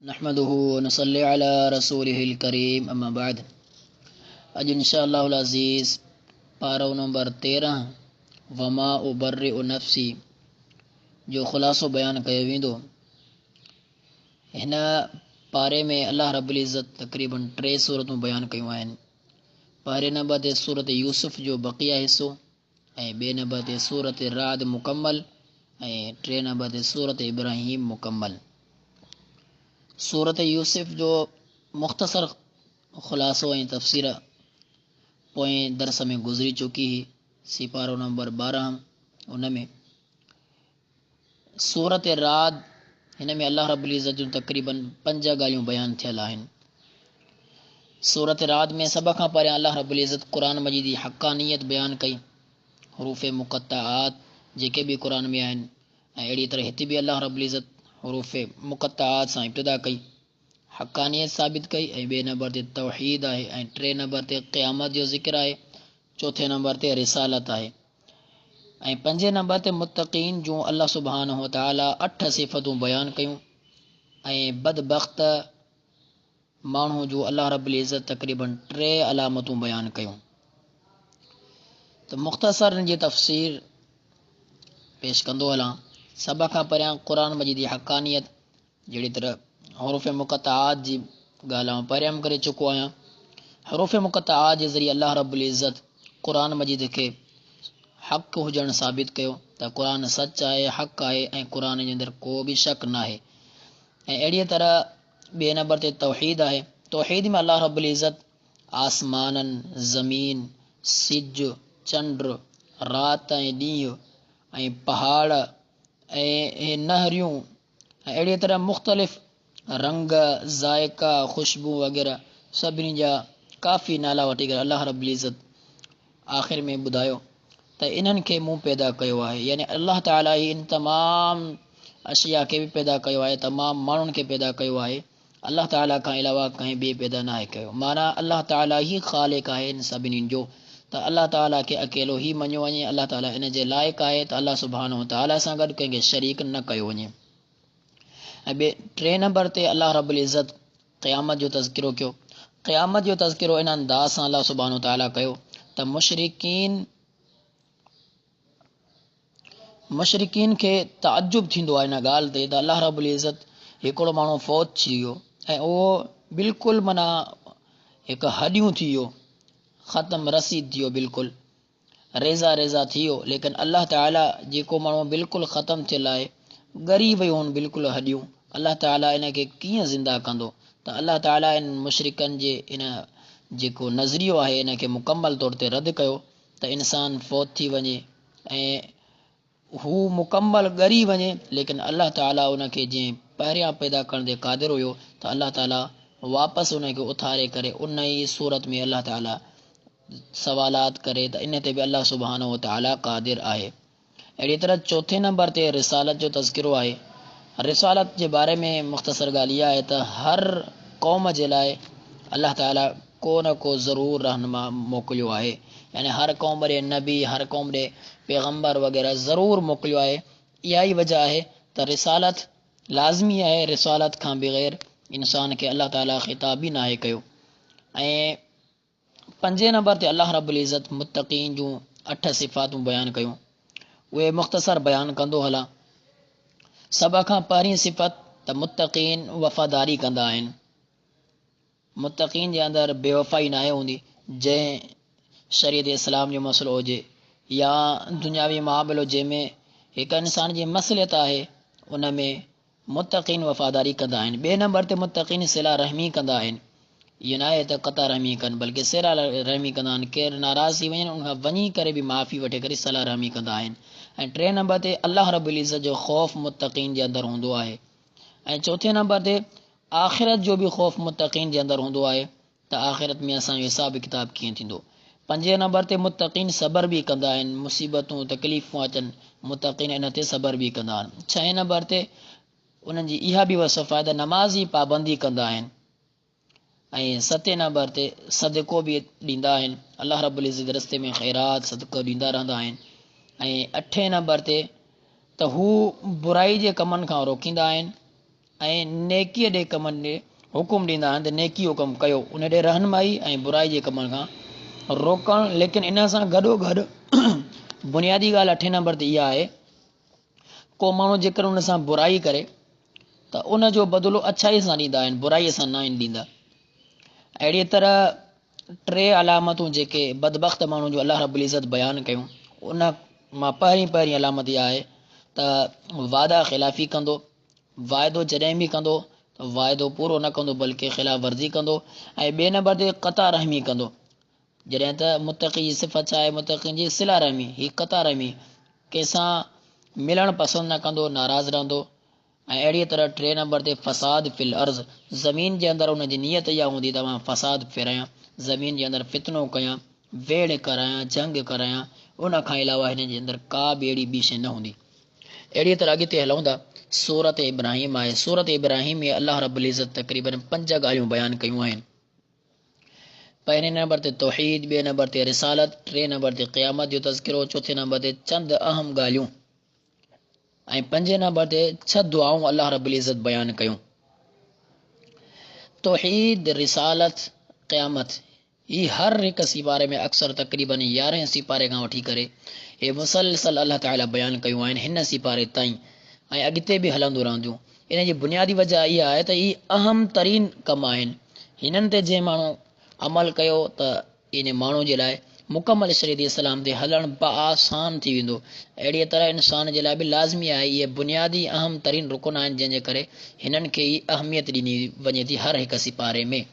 नहमदुहु व नसल्ली अला रसूलिहिल करीम अम्मा बाद। अज इंशाअल्लाहुल अज़ीज़ पारो नंबर 13 वमा उबर्रिउ नफ्सी जो ख़ुलासो बयान कयो वेंदो। हिन पारे में अल्लाह रब्बुल इज़्ज़त तक़रीबन 3 सूरतूं बयान कयूं आहिनि। पहिरें नंबर ते सूरत यूसुफ़ जो बक़िया हिस्सो ऐं ॿिए नंबर ते सूरत राद मुकम्मल ऐं 3 नंबर ते सूरत इब्राहीम मुकम्मल। सूरत यूसुफ़ जो मुख़्तसर ख़ुलासो ऐं तफ़सीर पोएं दरस में गुज़री चुकी ही। सिपारो नंबर 12 उन में सूरत राद हिन में अल्लाह रब्बुल इज़्ज़त जूं तक़रीबन 5 ॻाल्हियूं बयान थियल आहिनि। सूरत राद में सभ खां पहिरियां अल्लाह रब्बुल इज़्ज़त क़ुरान मजीद जी हक़ानियत बयान कई, हरूफ़ मुक़त्तआत जेके भी क़ुरान में आहिनि, ऐं अहिड़ी तरह हिते भी अल्लाह रब्बुल इज़्ज़त हरूफ़ मुक़त्तआत सां इब्तिदा कई, हक़ानियत साबित कई। ऐं ॿिए नंबर ते तौहीद आहे, ऐं 3 नंबर ते क़यामत जो ज़िक्र आहे, 4 नंबर ते रिसालत आहे, ऐं 5 नंबर ते मुत्तक़ीन जूं अल्लाह सुब्हानहु व तआला 8 सिफ़तूं बयान कयूं, ऐं बदबख़्त माण्हू जो अल्लाह रब्बुल इज़्ज़त तक़रीबन 3 अलामतूं बयान कयूं। त मुख़्तसर जी तफ़सीर पेश कंदो हलां। सभ खां पहिरियां क़ुरान मजीद जी हक़ानियत, जहिड़ी तरह हरूफ़ मुक़त्तआत जी ॻाल्हि आउं पहिरियां करे चुको आहियां। हरूफ़ मुक़त्तआत जे ज़रिए अल्लाह रब्बुल इज़्ज़त क़ुरान मजीद खे हक़ हुजणु साबित कयो त क़ुरान सच आहे, हक़ आहे, ऐं क़ुरान जे अंदरि को बि शक न आहे। ऐं अहिड़ीअ तरह ॿिए नंबर ते तौहीद आहे। तौहीद में अल्लाह रब्बुल इज़्ज़त आसमाननि, ज़मीन, सिज, चंड, राति ऐं ॾींहुं, ऐं पहाड़ ऐं नहरियूं, ऐं अहिड़ीअ तरह मुख़्तलिफ़ रंग, ज़ाइका, ख़ुशबू वग़ैरह सभिनी जा काफ़ी नाला वठी करे अल्लाह रब्बुल इज़्ज़त आख़िर में ॿुधायो त इन्हनि खे मूं पैदा कयो आहे। यानी अल्लाह ताला ही इन तमामु अशिया खे बि पैदा कयो आहे, तमामु माण्हुनि खे पैदा कयो आहे। अल्लाह ताला खां अलावा कंहिं ॿिए पैदा न आहे कयो। माना अल्लाह ताला ही ख़ालिक़ आहे इन सभिनीनि जो। त अल्लाह ताला खे अकेलो ही मञियो वञे। अल्लाह ताला इन जे लाइक़ु आहे त अल्लाह सुब्हानहु व तआला सां गॾु कंहिंखे शरीक न कयो वञे। ऐं 3 नंबर ते अल्लाह रब्बुल इज़्ज़त क़यामत जो तज़किरो कयो। क़यामत जो तज़किरो इन अंदाज़ सां अल्लाह सुब्हानहु व तआला कयो त मुशरिकीन खे तअजुब थींदो आहे इन ॻाल्हि ते त अल्लाह रब्बुल इज़्ज़त हिकिड़ो माण्हू फ़ौत थी वियो ऐं उहो बिल्कुलु माना हिकु हॾियूं थी वियो, ख़तमु रसीद थी वियो, बिल्कुलु रेज़ा रेज़ा थी वियो। लेकिन अल्लाह ताला जेको माण्हू बिल्कुलु ख़तमु थियल आहे, ॻरी वियूं आहिनि बिल्कुलु हॾियूं, अल्लाह ताला इन खे कीअं ज़िंदा कंदो? त अल्लाह ताला इन मुशरिकनि जे इन जेको नज़रियो आहे इन खे मुकमल तौर ते रद्द कयो त इंसानु फ़ौत थी वञे ऐं हू मुकमल ॻरी वञे, लेकिन अल्लाह ताला उन खे जीअं पहिरियां पैदा करण ते क़ादिर हुयो त अल्लाह ताला वापसि उन खे उथारे करे उन ई सूरत में अल्लाह ताला सवालात करे त इन ते बि अल्लाह सुब्हानहु व तआला क़ादिर आहे। अहिड़ी तरह 4 नंबर ते रिसालत जो तज़किरो आहे। रिसालत जे बारे में मुख़्तसर ॻाल्हि इहा आहे त हर क़ौम जे लाइ अल्लाह ताला को न को ज़रूरु रहनुमा मोकिलियो आहे। यानी हर क़ौम ॾे नबी, हर क़ौम ॾे पैगम्बर वग़ैरह ज़रूरु मोकिलियो आहे। इहा ई वजह आहे त रिसालत लाज़मी आहे। रिसालत खां बग़ैर इंसान खे अल्लाह ताला ख़िताब ई नाहे कयो। ऐं 5 नंबर ते अल्लाह रब्बुल इज़्ज़त मुत्तक़ीन जूं 8 सिफ़ातूं बयान कयूं। उहे मुख़्तसर बयान कंदो हलां। सभ खां पहिरीं सिफ़त त मुत्तक़ीन वफ़ादारी कंदा आहिनि। मुत्तक़ीन जे अंदरि बेवफ़ाई नाहे हूंदी। जंहिं शरीयत इस्लाम जो मसइलो हुजे या दुनियावी मामिलो जंहिंमें हिकु इंसान जी मसलियत आहे, उन में मुत्तक़ीन वफ़ादारी कंदा आहिनि। 2 नंबर ते मुत्तक़ीन सिला रहमी कंदा आहिनि। इहो न आहे त क़ता रहमी कनि, बल्कि सिला रहमी कंदा आहिनि। केरु नाराज़ थी वञे उनखां वञी करे बि माफ़ी वठी करे सलाह रहमी कंदा आहिनि। ऐं 3 नंबर ते अल्लाह रब्बुल इज़्ज़त जो ख़ौफ़ मुत्तक़ीन जे अंदरि हूंदो आहे। ऐं 4 नंबर ते आख़िरत जो बि ख़ौफ़ मुत्तक़ीन जे अंदरि हूंदो आहे त आख़िरत में असांजो हिसाब किताब कीअं थींदो। 5 नंबर ते मुत्तक़ीन सबर बि कंदा आहिनि। मुसीबतूं तकलीफ़ूं अचनि, मुत्तक़ीन इन ते सबर बि कंदा आहिनि। 6 नंबर ते उन्हनि जी इहा बि वसफ़ आहे त नमाज़ जी पाबंदी कंदा आहिनि। ऐं 7 नंबर ते सदको बि ॾींदा आहिनि। अल्लाह रब्बुल इज़्ज़त रस्ते में ख़ैरात सदको ॾींदा रहंदा आहिनि। ऐं 8 नंबर ते त हू बुराई जे कमनि खां रोकींदा आहिनि ऐं नेकीअ ॾे कमनि ॾे हुकुम ॾींदा आहिनि त नेकी जो कमु कयो, उन ॾे रहनुमाई ऐं बुराई जे कमनि खां रोकणु। लेकिन इन सां गॾोगॾु बुनियादी ॻाल्हि 8 नंबर ते इहा आहे, को माण्हू जेकर उन सां बुराई करे त उन जो बदिलो अच्छाई सां ॾींदा आहिनि, बुराईअ सां न आहिनि ॾींदा। अहिड़ी तरह 3 अलामतूं जेके बदबख़्त माण्हू जो अलाह रब्बुल इज़्ज़त बयानु कयूं, उन मां पहिरीं अलामत इहा आहे त वादा ख़िलाफ़ी कंदो, वाइदो जॾहिं बि कंदो त वाइदो पूरो न कंदो बल्कि ख़िलाफ़ वर्ज़ी कंदो। ऐं 2 नंबर ते क़ता रहमी कंदो, जॾहिं त मुतक़ी जी सिफ़त छा आहे, मुतक़ीन जी सिला रहमी, हीअ क़ता रहमी, कंहिंसां मिलणु पसंदि न कंदो, नाराज़ रहंदो। ऐं अहिड़ी तरह 3 नंबर ते फ़साद फिल अर्ज़, ज़मीन जे अंदरि उनजी नियत इहा हूंदी त मां फ़साद फेरायां, ज़मीन जे अंदरि फितनो कयां, वेड़ करायां, जंग करायां, उन खां अलावा हिन जे अंदरि का बि अहिड़ी ॿी शइ न हूंदी। अहिड़ी तरह अॻिते हलूं था, सूरत इब्राहिम आहे। सूरत इब्राहिम में अलाह रब्बुल इज़्ज़त तक़रीबन 5 ॻाल्हियूं बयानु कयूं आहिनि। पहिरें नंबर ते तौहीद, 2 नंबर ते रिसालत, 3 नंबर ते क़यामत जो तज़किरो, 4 नंबर ते चंद अहम ॻाल्हियूं ऐं 5 नंबर ते 6 दुआऊं अलाह रब्बुल इज़्ज़त बयानु कयूं। तौहीद, रिसालत, क़यामत, ही हर हिकु सिपारे में अक्सर तक़रीबन 11 सिपारे खां वठी करे हे मुसलसल अलाह ताला बयानु कयूं आहिनि हिन सिपारे ताईं, ऐं अॻिते बि हलंदो रहंदियूं। इन जी बुनियादी वजह इहा आहे त ही अहम तरीन कम आहिनि। हिननि ते जंहिं माण्हू अमल कयो त इन माण्हू जे लाइ मुकमल शरीयत इस्लाम ते हलणु आसान थी वेंदो। अहिड़ी तरह इंसान जे लाइ बि लाज़मी आहे, इहे बुनियादी अहम तरीन रुकन आहिनि जंहिंजे करे हिननि खे ई अहमियत ॾिनी वञे थी हर हिकु सिपारे में।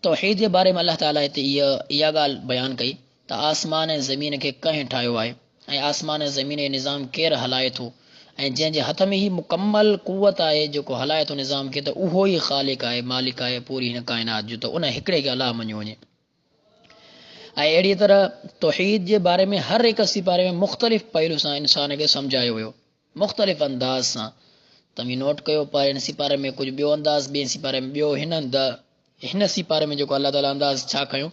तौहीद जे बारे में अलाह ताला हिते इहा ॻाल्हि बयानु कई त आसमान ऐं ज़मीन खे कंहिं ठाहियो आहे ऐं आसमान ऐं ज़मीन जो निज़ाम केरु हलाए थो, ऐं जंहिंजे हथ में ही मुकमल कुवत आहे जेको हलाए थो निज़ाम खे, त उहो ई ख़ालिक आहे, मालिक आहे पूरी हिन काइनात जो, त उन हिकिड़े खे अलाह मञियो वञे। ऐं अहिड़ी तरह तौहीद जे बारे में हर हिकु सिपारे में मुख़्तलिफ़ पहलू सां इंसान खे सम्झायो वियो, मुख़्तलिफ़ अंदाज़ सां। तव्हां नोट कयो, पर हिन सिपारे में कुझु ॿियो अंदाज़, ॿिए सिपारे में ॿियो, हिन सिपारे में जेको अलाह ताला अंदाज़ छा खयो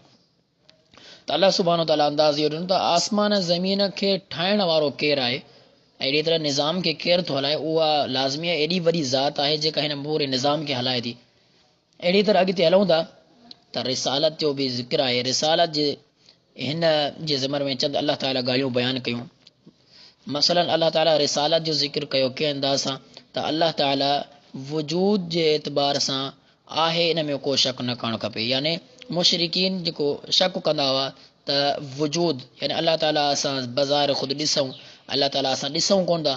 त अलाह सुब्हानो ताला अंदाज़ इहो ॾिनो त आसमान ज़मीन खे ठाहिण वारो केरु आहे, अहिड़ी तरह निज़ाम खे केरु थो हलाए, उहा लाज़मी आहे, एॾी वॾी ज़ात आहे जेका हिन पूरे निज़ाम खे हलाए थी। अहिड़ी तरह अॻिते हलूं था त रिसालत जो बि ज़िक्र आहे। रिसालत जे हिन जे ज़मर में चंद अलाह ताला ॻाल्हियूं बयानु कयूं। मसलन अलाह ताला रिसालत जो ज़िक्र कयो कंहिं अंदाज़ सां त अलाह ताला वजूद जे एतबार सां आहे, इन में को शक न करणु खपे। याने मुशरिकीन जेको शक कंदा हुआ त वजूद यानी अलाह ताला असां बज़ार ख़ुदि ॾिसूं, अलाह ताला असां ॾिसूं कोन था,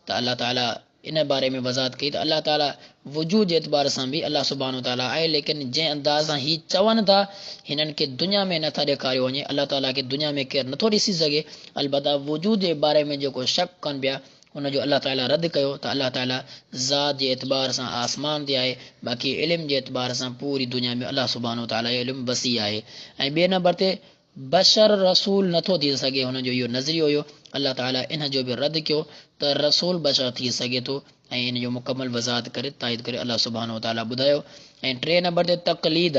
त अलाह ताला इन बारे में वज़ाहत कई त अलाह ताला वजूद जे एतबार सां बि अलाह सुब्हानो ताला आहे। लेकिन जंहिं अंदाज़ सां ही चवनि था हिननि खे दुनिया में नथा ॾेखारियो वञे, अलाह ताला खे दुनिया में केरु नथो ॾिसी सघे, अलबत्ता वजूद जे बारे में जेको शक कनि पिया हुनजो अलाह ताला रद्द कयो त अलाह ताला ज़ात जे एतबार सां आसमान ते आहे, बाक़ी इल्म जे एतबार सां पूरी दुनिया में अलाह सुब्हानो ताला जो इल्म वसी आहे। ऐं 2 नंबर ते बशर रसूल नथो थी सघे, हुनजो इहो नज़रियो हुयो, अलाह ताला इन जो बि रद्द कयो त रसूल बशर थी सघे थो, ऐं इन जो मुकमल वज़ाहत करे ताईद करे अलाह सुब्हानो ताला ॿुधायो। ऐं 3 नंबर ते तक़लीद,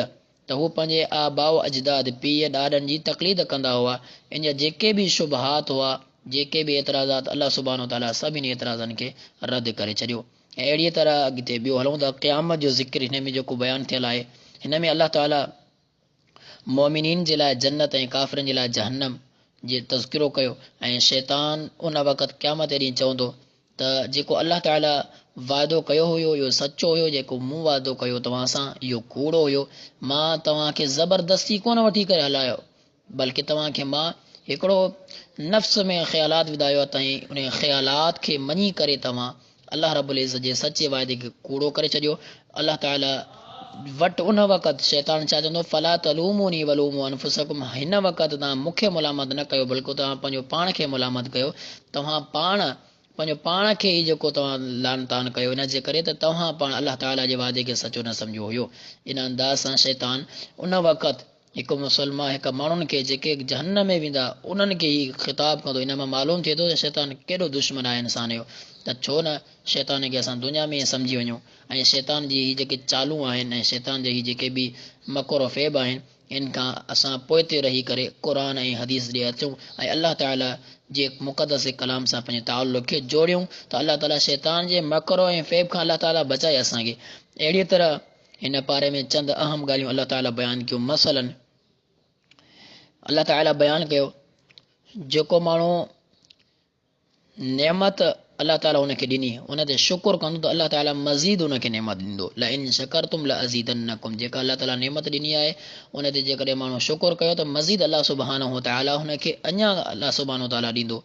त हू पंहिंजे आबाओ अजदाद पीउ ॾाॾनि जी तक़लीद कंदा हुआ। इन जा जेके बि शुबहात हुआ, जेके बि एतिराज़ात, अलाह सुब्हानो ताला सभिनी एतिराज़नि खे रद्द करे छॾियो। ऐं अहिड़ी तरह अॻिते ॿियो हलूं था, क़यामत जो ज़िक्र हिन में जेको बयानु थियल आहे, हिन में अलाह ताला मोमिनीन जे लाइ जन्नत ऐं काफ़िरनि जे लाइ जहन्नम जे तज़किरो कयो। ऐं शैतान उन वक़्तु क़यामत ॾींहुं चवंदो त जेको अलाह ताला वाइदो कयो हुयो इहो सचो हुयो, जेको मूं वाइदो कयो तव्हां सां इहो कूड़ो हुयो, मां तव्हांखे ज़बरदस्ती कोन वठी करे हलायो, बल्कि तव्हांखे मां हिकिड़ो नफ़्स में ख़्यालात विधायो अथई, उन ख़्यालात खे मञी करे तव्हां अलाह रब्बुल इज़्ज़त जे सचे वाइदे खे कूड़ो करे छॾियो। अलाह ताला वटि उन वक़्तु शैतान छा चवंदो, फला तलूमूनी वलूमू अनफुसकुम, हिन वक़्तु तव्हां मूंखे मुलामत न कयो बल्कि तव्हां पंहिंजो पाण खे मुलामत कयो, तव्हां पाण पंहिंजो पाण खे ई जेको तव्हां लान तान कयो, इन जे करे त तव्हां पाण अलाह ताला जे वाइदे खे सचो न सम्झो हुयो। इन अंदाज़ सां शैतान उन वक़्तु हिकु मुसलमान हिकु माण्हुनि खे जेके जहन्नम में वेंदा उन्हनि खे ई ख़िताब कंदो। इन मां मालूम थिए थो त शैतान केॾो दुश्मन आहे इंसान जो, त छो न शैतान खे असां दुनिया में सम्झी वञूं, ऐं शैतान जी ही जेके चालू आहिनि ऐं शैतान जे ही जेके बि मकर फ़ेब आहिनि इन खां असां पोइते रही करे क़ुरान ऐं हदीस ॾे अचूं ऐं अलाह ताला जे मुक़दस कलाम सां पंहिंजे ताल्लुक़ खे जोड़ियूं त अलाह ताला शैतान जे मकरो ऐं फ़ैब खां अलाह ताला बचाए असांखे। अहिड़ी तरह हिन पारे में चंद अहम ॻाल्हियूं अलाह ताला बयानु कयूं। मसलन अलाह ताला बयानु कयो जेको माण्हू नेमत अलाह ताला हुनखे ॾिनी उन ते शुकुर कंदो त अलाह ताला मज़ीद हुनखे नेमत ॾींदो। ला इन शकरतुम ला अज़ीदन्नकुम, जेका अलाह ताला नेमत ॾिनी आहे उन ते जेकॾहिं माण्हू शुकुर कयो त मज़ीद अलाह सुब्हानहु व तआला हुनखे अञा अलाह सुब्हानहु व तआला ॾींदो।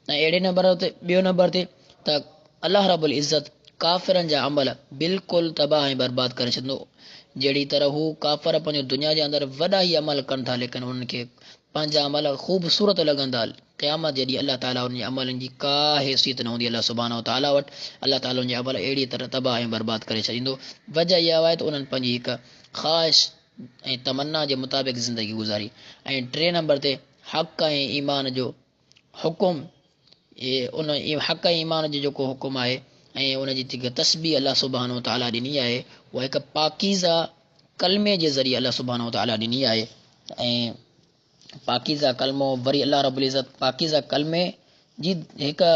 ऐं अहिड़े नंबर ते ॿियो नंबर ते त अलाह रब्बुल इज़्ज़त काफ़िरनि जा अमल बिल्कुलु तबाह ऐं बर्बाद करे छॾींदो। जहिड़ी तरह हू काफ़िर पंहिंजो दुनिया जे अंदरि वॾा ई अमल कनि था लेकिन उन्हनि खे पंहिंजा अमल ख़ूबसूरत लॻंदा। क़यामत जॾहिं अलाह ताला उन अमलनि जी का हैसियत न हूंदी अलाह सुब्हानहु व तआला वटि, अलाह ताला उनजा अमल अहिड़ी तरह तबाह ऐं बर्बाद करे छॾींदो। वजह इहा आहे त उन्हनि पंहिंजी हिकु ख़्वाहिश ऐं तमन्ना जे मुताबिक़ ज़िंदगी गुज़ारी। ऐं टे नंबर ते हक़ ऐं ईमान जो हुकुम, उन हक़ ऐं ईमान जो जेको हुकुम आहे ऐं उनजी जेका तस्बीह अलाह सुब्हानहु व तआला ॾिनी आहे उहा हिकु पाकीज़ा कलमे जे ज़रिए अलाह सुब्हानहु व तआला ॾिनी आहे। ऐं पाकीज़ा कलमो वरी अलाह रब्बुल इज़्ज़त पाकीज़ा कलमे जी हिकु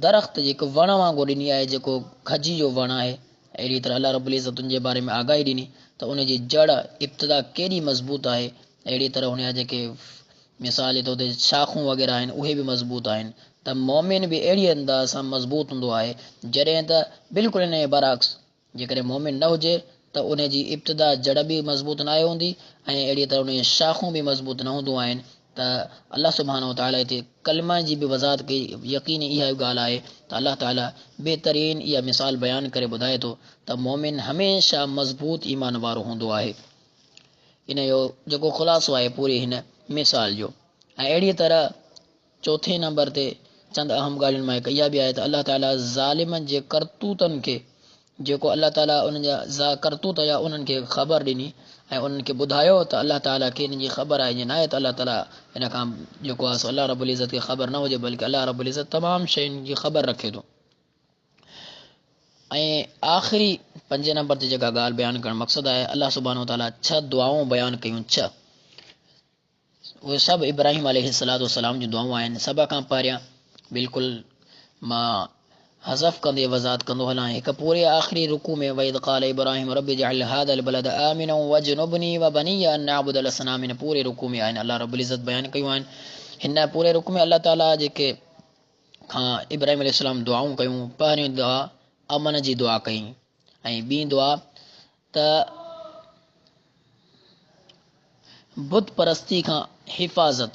दरख़्त जेको वण वांगुरु ॾिनी आहे जेको खजी जो वण आहे। अहिड़ी तरह अलाह रब्बुल इज़्ज़त उनजे बारे में आगाही ॾिनी त उनजी जड़ इब्तिदा केॾी मज़बूत आहे। अहिड़ी तरह हुनजा जेके मिसाल जे तौर ते शाख़ूं वग़ैरह आहिनि उहे बि मज़बूत आहिनि। त मोमिन बि अहिड़ी अंदाज़ सां मज़बूत हूंदो आहे जॾहिं त बिल्कुलु इन जे बरअक्स जेकॾहिं मोमिन न हुजे त उनजी इब्तिदा जड़ बि मज़बूत न आहे हूंदी ऐं अहिड़ी तरह उन जी शाख़ूं बि मज़बूत न हूंदियूं आहिनि। त अलाह सुब्हानहु व तआला हिते कलमा जी बि वज़ाहत कई। यकीनी इहा ॻाल्हि आहे त अलाह ताला बहितरीन इहा मिसाल बयानु करे ॿुधाए थो त मोमिन हमेशह मज़बूत ईमान वारो हूंदो आहे। इन जो जेको ख़ुलासो आहे पूरी हिन मिसाल जो। ऐं अहिड़ी तरह चोथे नंबर ते चंद अहम ॻाल्हियुनि मां हिकु इहा बि आहे त अलाह ताला ज़ालिमनि जे करतूतनि खे जेको अलाह ताला उन्हनि जा करतूत या उन्हनि खे ख़बर ॾिनी ऐं उन्हनि खे ॿुधायो त अलाह ताला खे हिन जी ख़बर आहे। ईअं न आहे त अलाह ताला हिन खां जेको आहे सो अलाह रब्बुल इज़्ज़त खे ख़बर न हुजे बल्कि अलाह रब्बुल इज़्ज़त तमामु शयुनि जी ख़बर रखे थो। ऐं आख़िरी पंजे नंबर ते जेका ॻाल्हि बयानु करणु मक़सदु आहे अलाह सुब्हानहु व तआला 6 दुआऊं बयानु कयूं। 6 उहे सभु इब्राहिम अलैहिस्सलाम जूं दुआऊं आहिनि। सभ खां पहिरियां बिल्कुलु मां हज़फ कंदे वज़ाहत कंदो हलां हिकु पूरे आख़िरी रुकू में वइद क़ाल इब्राहिम रब्बि इजअल हाज़ल बलद आमिना वजनुबनी व बनिया अन नअबुदल असनाम। हिन पूरे रुकू में आहिनि अलाह रब्बुल इज़्ज़त बयानु कयूं आहिनि। हिन पूरे रुकू में अलाह ताला जेके खां इब्राहिम अलैहिस्सलाम दुआऊं कयूं। पहिरियों दुआ अमन जी दुआ कई ऐं ॿी दुआ त बुत परस्ती खां हिफ़ाज़त,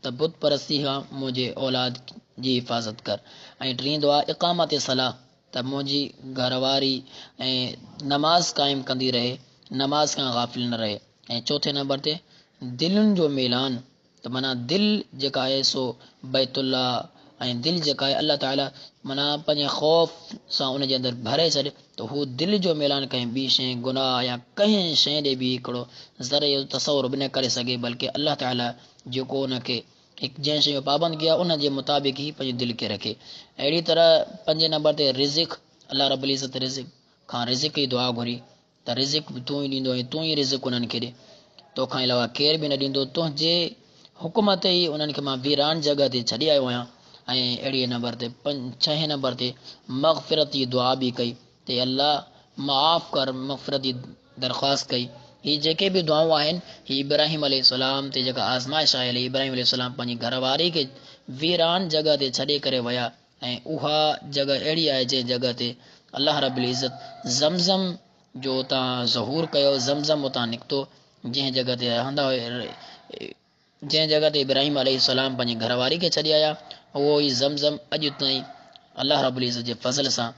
त बुत परस्ती खां मुंहिंजे औलाद जी हिफ़ाज़त कर। ऐं टीं दुआ इक़ामत सलाह, त मुंहिंजी घरवारी ऐं नमाज़ क़ाइमु कंदी रहे, नमाज़ खां गाफ़िल न रहे। ऐं चौथे नंबर ते दिलुनि जो मिलान, त माना दिलि जेका आहे सो बैतुल्ला ऐं दिलि जेका आहे अलाह ताला माना पंहिंजे ख़ौफ़ सां उनजे अंदरि भरे छॾे त हू दिलि जो मिलान कंहिं ॿी शइ गुनाह या कंहिं शइ ॾे बि हिकिड़ो ज़रे जो तसवुर बि न करे सघे बल्कि अलाह ताला जेको उनखे हिकु जंहिं शइ जो पाबंद कया उनजे मुताबिक़ ई पंहिंजी दिलि खे रखे। अहिड़ी तरह पंजे नंबर ते रिज़िक़, अलाह रब्बुल इज़्ज़त रिज़िक़ खां रिज़िक़ जी दुआ घुरी त रिज़िक़ बि तूं ई ॾींदो ऐं तूं ई रिज़िक़ उन्हनि खे ॾे, तोखां अलावा केर बि न ॾींदो, तुंहिंजे हुकुम ते ई उन्हनि खे मां वीरान जॻह ते छॾे आयो आहियां। ऐं अहिड़ीअ नंबर ते 6 नंबर ते मग़फ़िरत जी दुआ बि कई त अल्लाह माफ़ कर, मग़फ़िरत जी दरख़्वास्त कई। ही जेके बि दुआऊं आहिनि ही इब्राहिम अलैहिस्सलाम ते जेका आज़माइश आयल इब्राहिम अलैहिस्सलाम पंहिंजी घरवारी खे वीरान जॻह ते छॾे करे विया ऐं उहा जॻह अहिड़ी आहे जंहिं जॻह ते अलाह रब्बुल इज़्ज़त ज़मज़म जो उतां ज़हूर कयो, ज़मज़म उतां निकितो। जंहिं जॻह ते रहंदा जंहिं जॻह ते इब्राहिम अलैहिस्सलाम पंहिंजी घरवारी खे छॾे आया उहो ई ज़मज़म अॼु ताईं अलाह रब्बुल इज़्ज़त जे फज़ल सां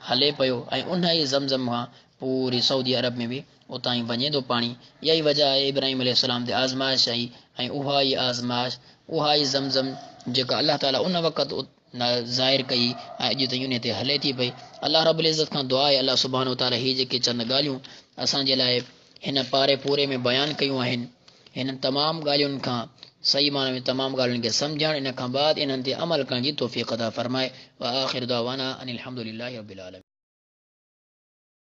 हले पियो ऐं उन ई ज़मज़म खां पूरी सऊदी अरब में बि उतां ई वञे थो पाणी। इहा ई वजह आहे इब्राहिम अलैहिस्सलाम ते आज़माइश आई ऐं उहा ई आज़माइश उहा ई ज़मज़म जेका अलाह ताला उन वक़्तु ज़ाहिर कई ऐं अॼु ताईं उन ते हले थी पई। अलाह रब्बुल इज़्ज़त खां दुआ आहे अलाह सुब्हानहु व तआला ही जेके चंद ॻाल्हियूं असांजे लाइ हिन पारे पूरे में बयानु कयूं आहिनि हिन तमामु ॻाल्हियुनि खां सही माने में तमामु ॻाल्हियुनि खे सम्झणु इन खां बाद इन्हनि ते अमल करण जी तौफ़ीक़ अता फ़रमाए। व आख़िर दावाना अनिल हम्दुलिल्लाहि रब्बिल आलमीन।